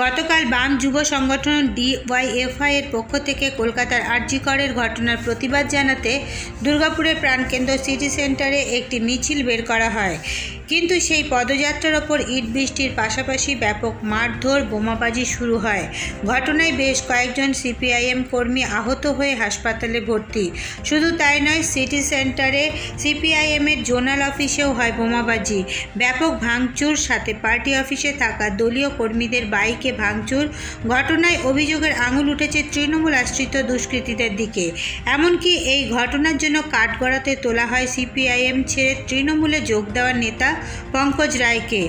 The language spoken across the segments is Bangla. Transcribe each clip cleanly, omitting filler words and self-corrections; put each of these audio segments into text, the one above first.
গতকাল বাম যুব সংগঠন ডিওয়াইএফআই এর পক্ষ থেকে কলকাতার আরজি করের ঘটনার প্রতিবাদ জানাতে দুর্গাপুরের প্রাণকেন্দ্র সিটি সেন্টারে একটি মিছিল বের করা হয়। কিন্তু সেই পদযাত্রার ওপর ইট বৃষ্টির পাশাপাশি ব্যাপক মারধর, বোমাবাজি শুরু হয়। ঘটনায় বেশ কয়েকজন সিপিআইএম কর্মী আহত হয়ে হাসপাতালে ভর্তি। শুধু তাই নয়, সিটি সেন্টারে সিপিআইএমের জোনাল অফিসেও হয় বোমাবাজি, ব্যাপক ভাঙচুর, সাথে পার্টি অফিসে থাকা দলীয় কর্মীদের বাইকে ভাঙচুর। ঘটনায় অভিযোগের আঙুল উঠেছে তৃণমূল আশ্রিত দুষ্কৃতীদের দিকে। এমনকি এই ঘটনার জন্য কাঠগড়াতে তোলা হয় সিপিআইএম ছেড়ে তৃণমূলে যোগ দেওয়ার নেতা পঙ্কজ রায়কে।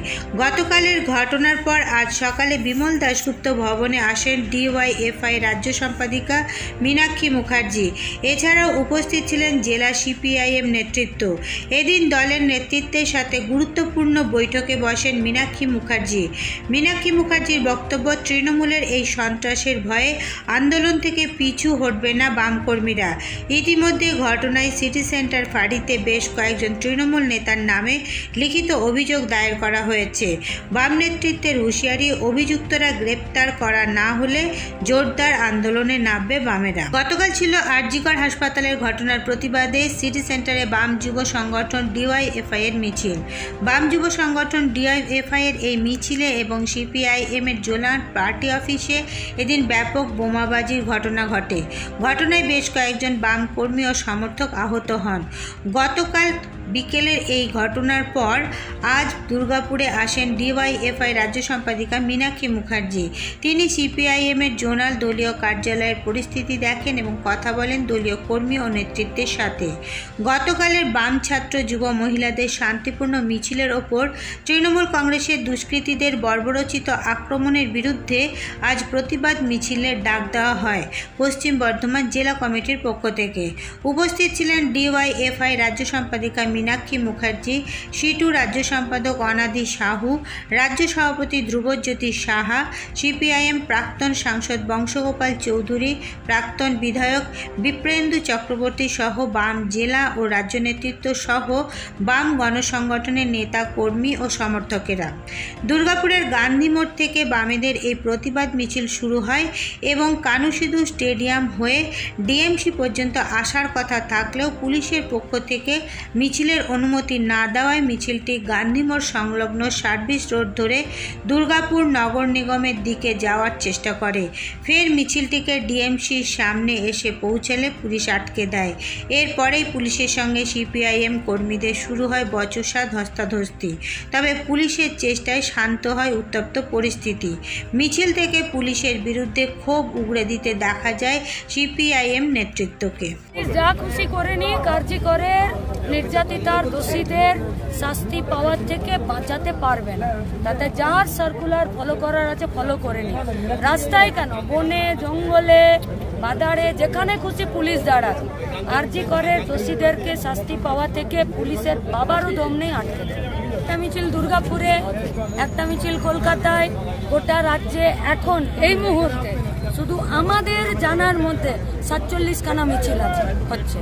গতকালের ঘটনার পর আজ সকালে বিমল দাশগুপ্ত ভবনে আসেন ডিওয়াইএফআই রাজ্য সম্পাদিকা মীনাক্ষী মুখার্জি। এছাড়াও উপস্থিত ছিলেন জেলা সিপিআইএম নেতৃত্ব। এদিন দলের নেতৃত্বের সাথে গুরুত্বপূর্ণ বৈঠকে বসেন মীনাক্ষী মুখার্জি। মীনাক্ষী মুখার্জির বক্তব্য, তৃণমূলের এই সন্ত্রাসের ভয়ে আন্দোলন থেকে পিছু হটবে না বাম কর্মীরা। ইতিমধ্যে ঘটনায় সিটি সেন্টার ফাঁড়িতে বেশ কয়েকজন তৃণমূল নেতার নামে লিখিত অভিযোগ দায়ের করা হয়েছে। বাম নেতৃত্বের হুঁশিয়ারি, অভিযুক্তরা গ্রেপ্তার করা না হলে জোরদার আন্দোলনে নামবে বামেরা। গতকাল ছিল আরজি কর হাসপাতালের ঘটনার প্রতিবাদে সিটি সেন্টারে বাম যুব সংগঠন ডিওয়াইএফআই এর মিছিল। বাম যুব সংগঠন ডিওয়াইএফআই এর এই মিছিলে এবং সিপিআইএম এর জোনাল পার্টি অফিসে এদিন ব্যাপক বোমাবাজির ঘটনা ঘটে। ঘটনায় বেশ কয়েকজন বাম কর্মী ও সমর্থক আহত হন। গতকাল বিকেলের এই ঘটনার পর আজ দুর্গাপুরে আসেন ডিওয়াইএফআই রাজ্য সম্পাদিকা মীনাক্ষী মুখার্জি। তিনি সিপিআইএম এর জোনাল দলীয় কার্যালয়ের পরিস্থিতি দেখেন এবং কথা বলেন দলীয় কর্মী ও নেতৃত্বের সাথে। গতকালের বাম ছাত্র যুব মহিলাদের শান্তিপূর্ণ মিছিলের ওপর তৃণমূল কংগ্রেসের দুষ্কৃতীদের বর্বরোচিত আক্রমণের বিরুদ্ধে আজ প্রতিবাদ মিছিলের ডাক দেওয়া হয় পশ্চিম বর্ধমান জেলা কমিটির পক্ষ থেকে। উপস্থিত ছিলেন ডিওয়াইএফআই রাজ্য সম্পাদিকা মীনাক্ষী মুখার্জি, সিটু রাজ্য সম্পাদক অনাদি সাহু, রাজ্য সভাপতি ধ্রুবজ্যোতি সাহা, সিপিআইএম প্রাক্তন সাংসদ বংশগোপাল চৌধুরী, প্রাক্তন বিধায়ক বিপ্রেন্দু চক্রবর্তী সহ বাম জেলা ও রাজ্য নেতৃত্ব সহ বাম গণসংগঠনের নেতা কর্মী ও সমর্থকেরা। দুর্গাপুরের গান্ধী মোড় থেকে বামেদের এই প্রতিবাদ মিছিল শুরু হয় এবং কানুসিধু স্টেডিয়াম হয়ে ডিএমসি পর্যন্ত আসার কথা থাকলেও পুলিশের পক্ষ থেকে মিছিলের অনুমতি না দেওয়ায় মিছিলটি গান্ধী মোড় সংলগ্ন সার্ভিস রোড ধরে দুর্গাপুর নগর নিগমের দিকে যাওয়ার চেষ্টা করে। ফের মিছিলটিকে ডিএমসির সামনে এসে পৌঁছালে পুলিশ আটকে দেয়। এরপরেই পুলিশের সঙ্গে সিপিআইএম কর্মীদের শুরু হয় বচসা, ধস্তাধস্তি। তবে পুলিশের চেষ্টায় শান্ত হয় উত্তপ্ত পরিস্থিতি। মিছিল থেকে পুলিশের বিরুদ্ধে ক্ষোভ উগড়ে দিতে দেখা যায় সিপিআইএম নেতৃত্বকে। যা খুশি করেনি, কার্যকর করে নির্যাতিতার দোষীদের শাস্তি পাওয়ার থেকে বাঁচাতে পারবে না। তাতে যার সার্কুলার ফলো করার আছে ফলো করেনি। রাস্তায় কেন, বনে জঙ্গলে বাজারে যেখানে খুশি পুলিশ দাঁড়াক। আরজি করে দোষীদেরকে শাস্তি পাওয়া থেকে পুলিশের বাবারও দম নেই আটকে দেয়। একটা মিছিল দুর্গাপুরে, একটা মিছিল কলকাতায়, গোটা রাজ্যে এখন এই মুহূর্তে শুধু আমাদের জানার মধ্যে 47খানা মিছিল আছে হচ্ছে।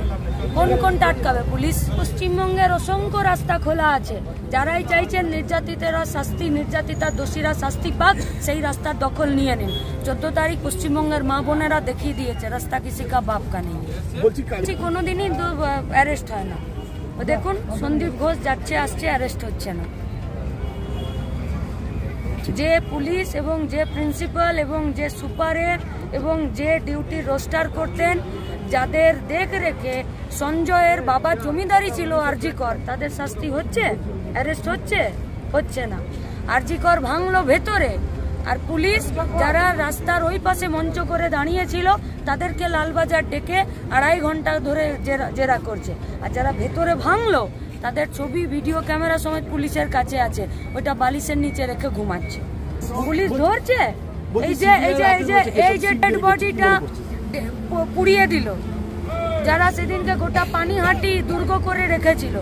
কোন কোনটা আটকাবে পুলিশ? পশ্চিমবঙ্গের অসংখ্য রাস্তা খোলা আছে। যারাই চাইছেন নির্যাতিতেরা শাস্তি, নির্যাতিতার দোষীরা শাস্তি পাক, সেই রাস্তার দখল নিয়ে নিন। 14 তারিখ পশ্চিমবঙ্গের মা বোনেরা দেখিয়ে দিয়েছে রাস্তা কিসি কা বাপ কা নেই। কোনোদিনই অ্যারেস্ট হয় না। দেখুন সন্দীপ ঘোষ যাচ্ছে আসছে, অ্যারেস্ট হচ্ছে না। যে পুলিশ এবং যে প্রিন্সিপাল এবং যে সুপারের এবং যে ডিউটি রোস্টার করতেন, যাদের দেখ রেখে সঞ্জয়ের বাবা জমিদারি ছিল আরজি কর, তাদের শাস্তি হচ্ছে? অ্যারেস্ট হচ্ছে না। আরজি কর ভাঙলো ভেতরে, আর পুলিশ যারা রাস্তার ওই পাশে মঞ্চ করে দাঁড়িয়েছিল তাদেরকে লালবাজার ডেকে 2.5 ঘন্টা ধরে জেরা করছে। আর যারা ভেতরে ভাঙলো তাদের ছবি, ভিডিও ক্যামেরা সমেত পুলিশের কাছে আছে, ওইটা বালিশের নিচে রেখে ঘুমাচ্ছে। পুলিশ ধরছে। এই যে ডেড বডিটা পুড়িয়ে দিল, যারা সেদিনকে গোটা পানিহাটি দুর্গ করে রেখেছিল,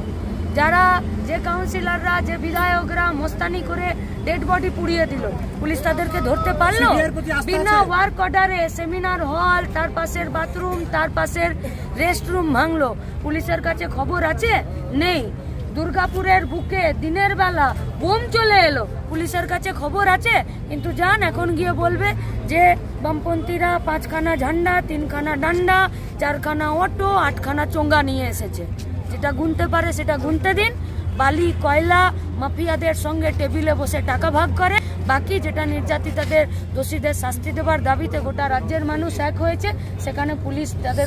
যারা যে কাউন্সিলররা, যে বিধায়করা মস্তানি করে ডেড বডি পুড়িয়ে দিল, পুলিশ তাদেরকে ধরতে পারলো? বিনা ওয়ার্ক অর্ডারে সেমিনার হল, তার পাশের বাথরুম, তার পাশের রেস্ট রুম ভাঙলো। পুলিশের কাছে খবর আছে? নেই। দুর্গাপুরের বুকে দিনের বেলা বোম চলে এলো, পুলিশের কাছে খবর আছে, কিন্তু যান এখন গিয়ে বলবে যে বামপন্থীরা 5খানা ঝান্ডা, 3খানা ডান্ডা, 4খানা অটো, 8খানা চোঙ্গা নিয়ে এসেছে। যেটা গুনতে পারে সেটা গুনতে দিন। বালি কয়লা মাফিয়াদের সঙ্গে টেবিলে বসে টাকা ভাগ করে, বাকি যেটা নির্যাতিতাদের দোষীদের শাস্তি দেবার দাবিতে গোটা রাজ্যের মানুষ এক হয়েছে, সেখানে পুলিশ তাদের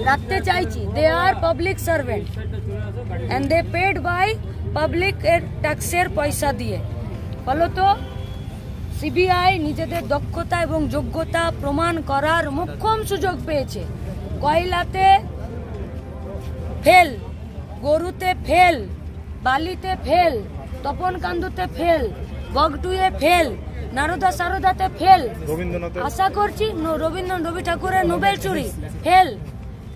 রাখতে চাইছি। They are public servant and they paid by public এর ট্যাক্সের পয়সা দিয়ে। ফলত সিবিআই নিজেদের দক্ষতা এবং যোগ্যতা প্রমাণ করার মোক্ষম সুযোগ পেয়েছে। কয়লাতে ফেল, গরুতে ফেল, বালিতে ফেল, তপন কান্দুতে ফেল, বগটুয়ে ফেল, নারদা সারদাতে ফেল। আশা করছি রবি ঠাকুরের নোবেল চুরি ফেল।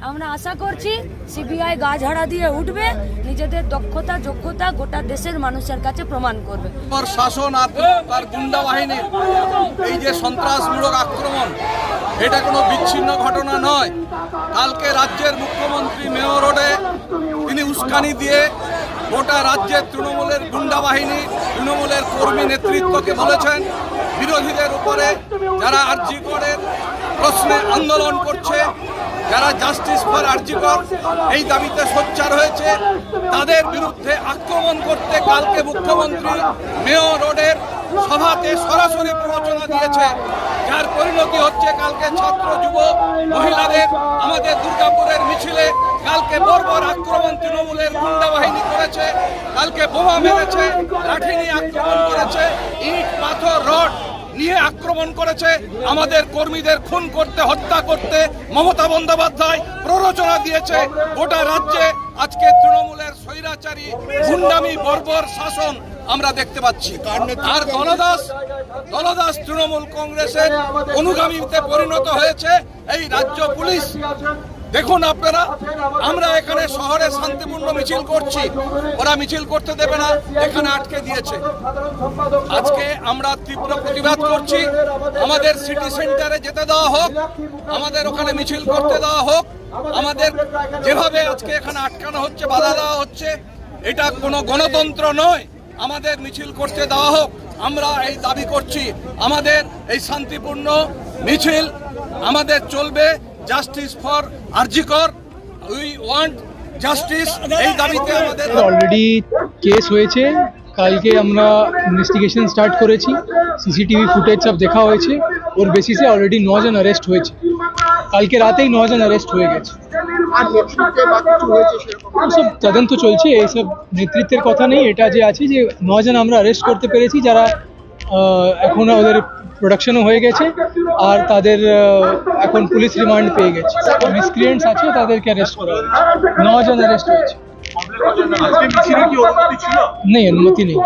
আমরা আশা করছি সিবিআই গা ঝাড়া দিয়ে উঠবে, নিজেদের দক্ষতা যোগ্যতা গোটা দেশের মানুষের কাছে প্রমাণ করবে। শাসন আর গুন্ডা বাহিনীর এই যে সন্ত্রাসমূলক আক্রমণ, এটা কোনো বিচ্ছিন্ন ঘটনা নয়। কালকে রাজ্যের মুখ্যমন্ত্রী মেয়র রোডে তিনি উস্কানি দিয়ে গোটা রাজ্যের তৃণমূলের গুন্ডা বাহিনী, তৃণমূলের কর্মী নেতৃত্বকে বলেছেন বিরোধীদের উপরে, যারা আরজি করের প্রশ্নে আন্দোলন করছে, যারা জাস্টিস ফর আরজি কর এই দাবিতে সোচ্চার হয়েছে, তাদের বিরুদ্ধে আক্রমণ করতে কালকে মুখ্যমন্ত্রী মেয়র রোডের সভাতে সরাসরি প্ররোচনা দিয়েছে, যার পরিণতি হচ্ছে কালকে ছাত্র যুব মহিলাদের আমাদের দুর্গাপুরের মিছিলে কালকে বর্বর আক্রমণ তৃণমূলের গুন্ডা বাহিনী করেছে। কালকে বোমা মেরেছে, লাঠি নিয়ে আক্রমণ করেছে, ইট পাথর রড নিয়ে আক্রমণ করেছে। আমাদের কর্মীদের খুন করতে, হত্যা করতে মমতা বন্দ্যোপাধ্যায় প্ররোচনা দিয়েছে। গোটা রাজ্যে আজকে তৃণমূলের স্বৈরাচারী গুন্ডামি বর্বর শাসন আমরা দেখতে পাচ্ছি। আর দলদাস তৃণমূল কংগ্রেসের অনুগামীতে পরিণত হয়েছে এই রাজ্য পুলিশ। দেখুন আপনারা, আমরা এখানে শহরে শান্তিপূর্ণ মিছিল করছি, ওরা মিছিল করতে দেবে না, এখানে আটকে দিয়েছে। আজকে আমরা তীব্র প্রতিবাদ করছি, আমাদের সিটি সেন্টারে যেতে দেওয়া হোক, আমাদের ওখানে মিছিল করতে দেওয়া হোক। আমাদের যেভাবে আজকে এখানে আটকানো হচ্ছে, বাধা দেওয়া হচ্ছে, এটা কোনো গণতন্ত্র নয়। আমাদের মিছিল করতে দেওয়া হোক। আমরা এই দাবি করছি, আমাদের এই শান্তিপূর্ণ মিছিল আমাদের চলবে। জাস্টিস ফর আরজি কর, উই ওয়ান্ট জাস্টিস, এই দাবিতে আমাদের অলরেডি কেস হয়েছে। কালকে আমরা ইনভেস্টিগেশন স্টার্ট করেছি, সিসিটিভি ফুটেজ সব দেখা হয়েছে, ওর বেসিসে অলরেডি 9 জন অ্যারেস্ট হয়েছে। কালকে রাতেই 9 জন অ্যারেস্ট হয়ে গেছে। সব তদন্ত চলছে, এইসব নেতৃত্বের কথা নেই। এটা যে আছে যে 9 জন আমরা অ্যারেস্ট করতে পেরেছি, যারা এখন ওদের প্রোডাকশনও হয়ে গেছে, আর তাদের এখন পুলিশ রিমান্ড পেয়ে গেছে। মিসক্রিয়েন্টস আছে, তাদেরকে অ্যারেস্ট করা হয়েছে। 9 জন অ্যারেস্ট হয়েছে। নেই, অনুমতি নেই,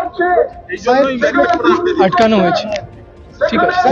আটকানো হয়েছে। ঠিক আছে।